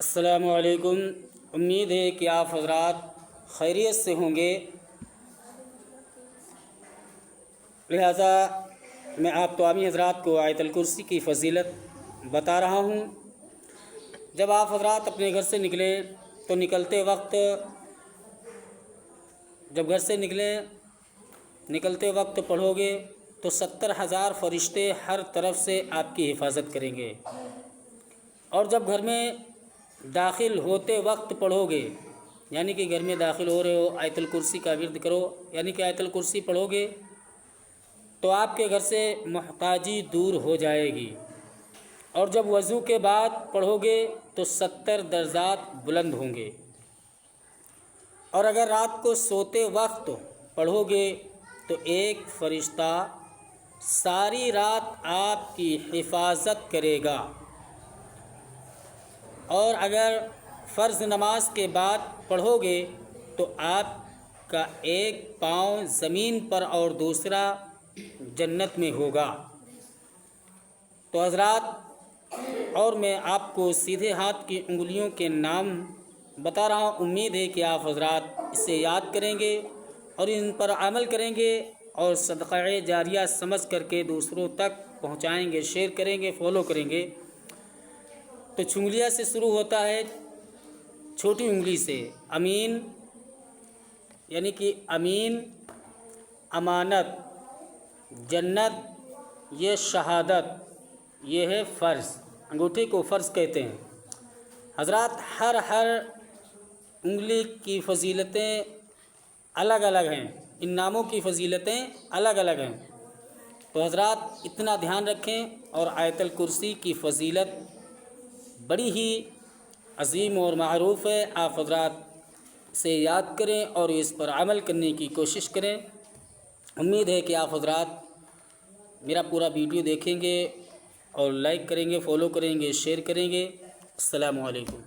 السلام علیکم۔ امید ہے کہ آپ حضرات خیریت سے ہوں گے، لہذا میں آپ تمامی حضرات کو آیت الکرسی کی فضیلت بتا رہا ہوں۔ جب آپ حضرات اپنے گھر سے نکلے تو جب گھر سے نکلتے وقت پڑھو گے تو 70,000 فرشتے ہر طرف سے آپ کی حفاظت کریں گے، اور جب گھر میں داخل ہوتے وقت پڑھو گے، یعنی کہ گھر میں داخل ہو رہے ہو آیت الکرسی کا ورد کرو، یعنی کہ آیت الکرسی پڑھو گے تو آپ کے گھر سے محتاجی دور ہو جائے گی، اور جب وضو کے بعد پڑھو گے تو 70 درجات بلند ہوں گے، اور اگر رات کو سوتے وقت پڑھو گے تو ایک فرشتہ ساری رات آپ کی حفاظت کرے گا، اور اگر فرض نماز کے بعد پڑھو گے تو آپ کا ایک پاؤں زمین پر اور دوسرا جنت میں ہوگا۔ تو حضرات، اور میں آپ کو سیدھے ہاتھ کی انگلیوں کے نام بتا رہا ہوں، امید ہے کہ آپ حضرات اسے یاد کریں گے اور ان پر عمل کریں گے، اور صدقہ جاریہ سمجھ کر کے دوسروں تک پہنچائیں گے، شیئر کریں گے، فالو کریں گے۔ تو چنگلیہ سے شروع ہوتا ہے، چھوٹی انگلی سے، امین، یعنی کہ امین امانت، جنت یہ شہادت، یہ ہے فرض، انگوٹھے کو فرض کہتے ہیں۔ حضرات، ہر انگلی کی فضیلتیں الگ الگ ہیں، ان ناموں کی فضیلتیں الگ الگ ہیں، تو حضرات اتنا دھیان رکھیں، اور آیت الکرسی کی فضیلت بڑی ہی عظیم اور معروف ہے، آپ حضرات سے یاد کریں اور اس پر عمل کرنے کی کوشش کریں۔ امید ہے کہ آپ حضرات میرا پورا ویڈیو دیکھیں گے اور لائک کریں گے، فالو کریں گے، شیئر کریں گے۔ السلام علیکم۔